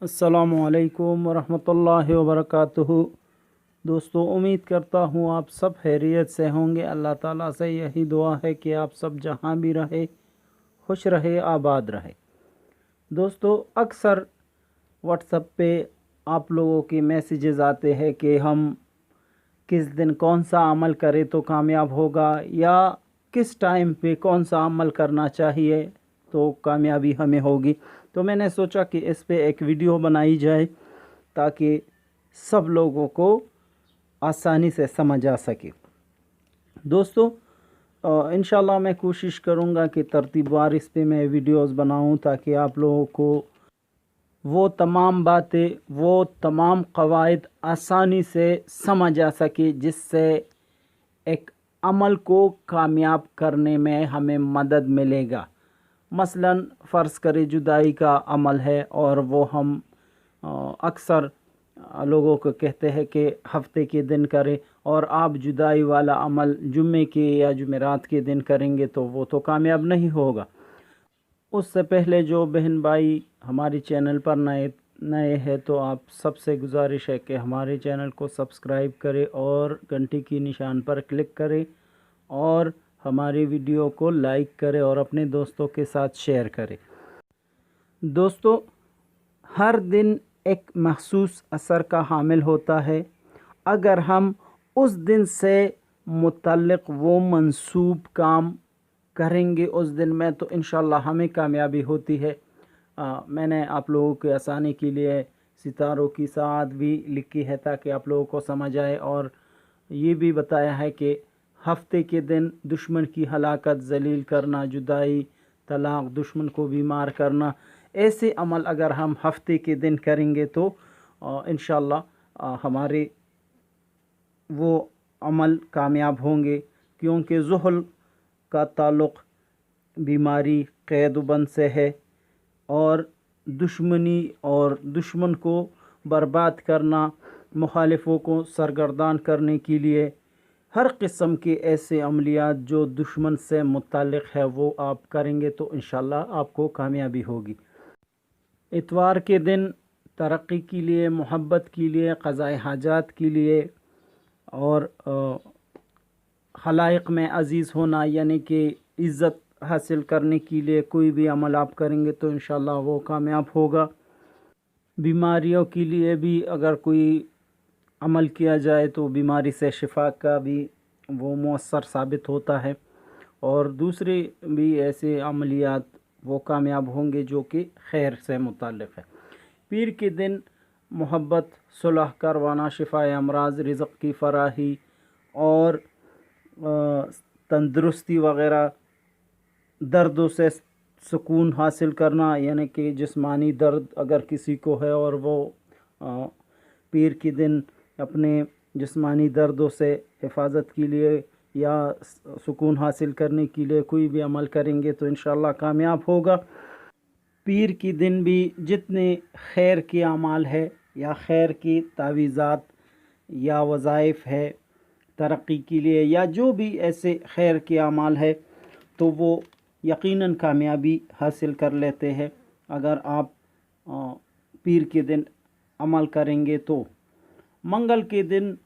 अस्सलामुअलैकुम वरहमतुल्लाहि वबरकातुहू। दोस्तों, उम्मीद करता हूँ आप सब खैरियत से होंगे। अल्लाह ताला से यही दुआ है कि आप सब जहाँ भी रहे खुश रहे, आबाद रहे। दोस्तों, अक्सर व्हाट्सएप पे आप लोगों के मैसेजेस आते हैं कि हम किस दिन कौन सा अमल करें तो कामयाब होगा, या किस टाइम पे कौन सा अमल करना चाहिए तो कामयाबी हमें होगी। तो मैंने सोचा कि इस पे एक वीडियो बनाई जाए ताकि सब लोगों को आसानी से समझ आ सके। दोस्तों, इंशाल्लाह मैं कोशिश करूँगा कि तरतीबवार इस पे मैं वीडियोस बनाऊँ ताकि आप लोगों को वो तमाम बातें, वो तमाम कवायद आसानी से समझ आ सके, जिससे एक अमल को कामयाब करने में हमें मदद मिलेगा। मसलन फ़र्ज़ करें जुदाई का अमल है और वो हम अक्सर लोगों को कहते हैं कि हफ्ते के दिन करें, और आप जुदाई वाला अमल जुम्मे के या जुमेरात के दिन करेंगे तो वो तो कामयाब नहीं होगा। उससे पहले जो बहन भाई हमारे चैनल पर नए हैं तो आप सबसे गुजारिश है कि हमारे चैनल को सब्सक्राइब करें और घंटी की निशान पर क्लिक करें और हमारी वीडियो को लाइक करें और अपने दोस्तों के साथ शेयर करें। दोस्तों, हर दिन एक मखसूस असर का हामिल होता है। अगर हम उस दिन से मुतल्लिक़ वो मंसूब काम करेंगे उस दिन में तो इंशाल्लाह हमें कामयाबी होती है। मैंने आप लोगों के आसानी के लिए सितारों की साथ भी लिखी है ताकि आप लोगों को समझ आए, और ये भी बताया है कि हफ्ते के दिन दुश्मन की हलाकत, जलील करना, जुदाई, तलाक, दुश्मन को बीमार करना, ऐसे अमल अगर हम हफ्ते के दिन करेंगे तो इंशाल्लाह हमारे वो अमल कामयाब होंगे, क्योंकि ज़ुहल का ताल्लुक़ बीमारी, क़ैद-ओ-बंद से है, और दुश्मनी और दुश्मन को बर्बाद करना, मुखालिफों को सरगर्दान करने के लिए हर किस्म के ऐसे अमलियात जो दुश्मन से मुताल्लिक़ है वो आप करेंगे तो इंशाल्लाह आपको कामयाबी होगी। इतवार के दिन तरक्की के लिए, मोहब्बत के लिए, क़ज़ाए हाजात के लिए और खलाइक में अज़ीज़ होना यानी कि इज़्ज़त हासिल करने के लिए कोई भी अमल आप करेंगे तो इंशाल्लाह वो कामयाब होगा। बीमारियों के लिए भी अगर कोई अमल किया जाए तो बीमारी से शिफा का भी वो मुअस्सर साबित होता है, और दूसरे भी ऐसे अमलियात वो कामयाब होंगे जो कि खैर से मुताल्लिक़ है। पीर के दिन मोहब्बत, सुलह करवाना, शिफाए अमराज, रिज़्क़ की फराही और तंदुरुस्ती वग़ैरह, दर्दों से सुकून हासिल करना, यानी कि जिस्मानी दर्द अगर किसी को है और वो पीर के दिन अपने जिस्मानी दर्दों से हिफाजत के लिए या सुकून हासिल करने के लिए कोई भी अमल करेंगे तो इंशाल्लाह कामयाब होगा। पीर के दिन भी जितने खैर के अमाल है या खैर की तावीज़ात या वज़ाइफ है तरक्की के लिए, या जो भी ऐसे खैर के अमाल है तो वो यकीनन कामयाबी हासिल कर लेते हैं अगर आप पीर के दिन अमल करेंगे तो। मंगल के दिन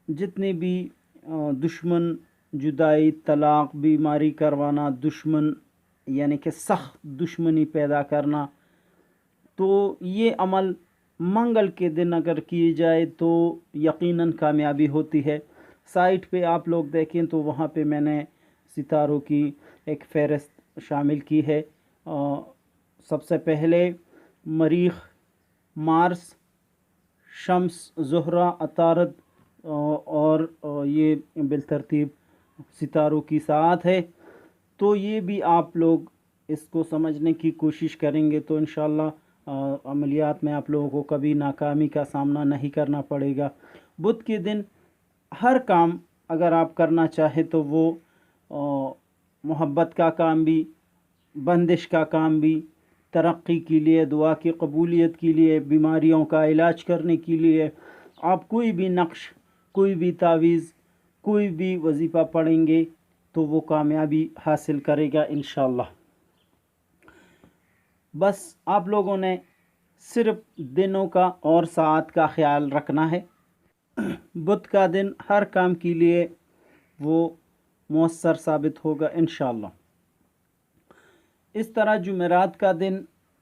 जितने भी दुश्मन, जुदाई, तलाक, बीमारी करवाना, दुश्मन यानी कि सख्त दुश्मनी पैदा करना, तो ये अमल मंगल के दिन अगर किए जाए तो यकीनन कामयाबी होती है। साइट पे आप लोग देखें तो वहाँ पे मैंने सितारों की एक फ़हरिस्त शामिल की है। सबसे पहले मरीख़, मार्स, शम्स, ज़ुहरा, अतारद और ये बिलतरतीब सितारों की साथ है। तो ये भी आप लोग इसको समझने की कोशिश करेंगे तो इंशाल्लाह अमलियात में आप लोगों को कभी नाकामी का सामना नहीं करना पड़ेगा। बुध के दिन हर काम अगर आप करना चाहें तो वो मोहब्बत का काम भी, बंदिश का काम भी, तरक्की के लिए, दुआ की कबूलियत के लिए, बीमारियों का इलाज करने के लिए आप कोई भी नक्श, कोई भी तावीज़, कोई भी वजीफ़ा पढ़ेंगे तो वो कामयाबी हासिल करेगा इंशाल्लाह। बस आप लोगों ने صرف دنوں کا اور ساعت کا خیال رکھنا ہے۔ بدھ کا دن ہر کام کے لیے وہ مؤثر ثابت ہوگا انشاءاللہ۔ اس طرح جمعرات کا دن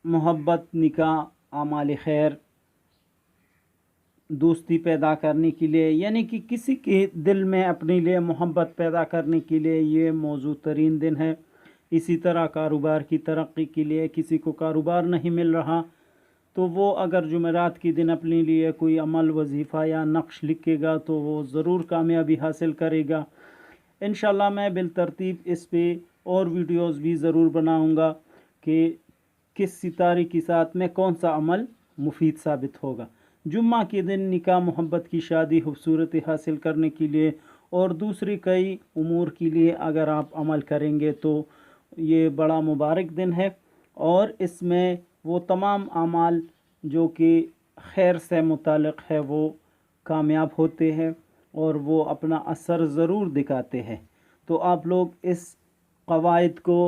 محبت، نکاح، اعمال خیر، دوستی پیدا کرنے کے لیے، یعنی کہ کسی کے دل میں اپنے لیے محبت پیدا کرنے کے لیے یہ موزوں ترین دن ہے۔ اسی طرح کاروبار کی ترقی کے لیے، کسی کو کاروبار نہیں مل رہا تو وہ اگر جمعرات کے دن اپنے لیے کوئی عمل، وظیفہ یا نقش لکھے گا تو وہ ضرور کامیابی حاصل کرے گا۔ انشاءاللہ میں بالترتیب اس پہ اور ویڈیوز بھی ضرور بناؤں گا کہ کس ستارے کے ساتھ میں کون سا عمل مفید ثابت ہوگا۔ جمعہ کے دن نکاح، محبت کی شادی، خوبصورتی حاصل کرنے کے لیے اور دوسری کئی امور کے لیے اگر آپ عمل کریں گے تو یہ بڑا مبارک دن ہے، اور اس میں وہ تمام اعمال جو کہ خیر سے متعلق ہے وہ کامیاب ہوتے ہیں اور وہ اپنا اثر ضرور دکھاتے ہیں۔ تو آپ لوگ اس قواعد کو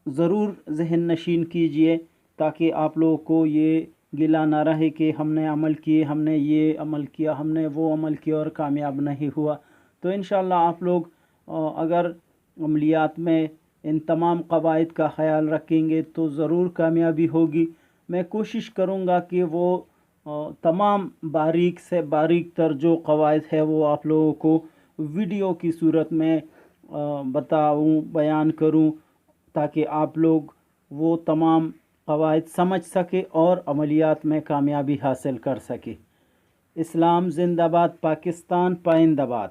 ضرور ذہن نشین کیجئے تاکہ آپ لوگوں کو یہ گلہ نہ رہے کہ ہم نے عمل کیے، ہم نے یہ عمل کیا، ہم نے وہ عمل کیا اور کامیاب نہیں ہوا۔ تو انشاءاللہ آپ لوگ اگر عملیات میں ان تمام قواعد کا خیال رکھیں گے تو ضرور کامیابی ہوگی۔ میں کوشش کروں گا کہ وہ تمام باریک سے باریک تر جو قواعد ہے وہ آپ لوگوں کو ویڈیو کی صورت میں بتاؤں، بیان کروں، تاکہ آپ لوگ وہ تمام قواعد سمجھ سکے اور عملیات میں کامیابی حاصل کر سکے۔ اسلام زندہ باد، پاکستان پائندہ باد۔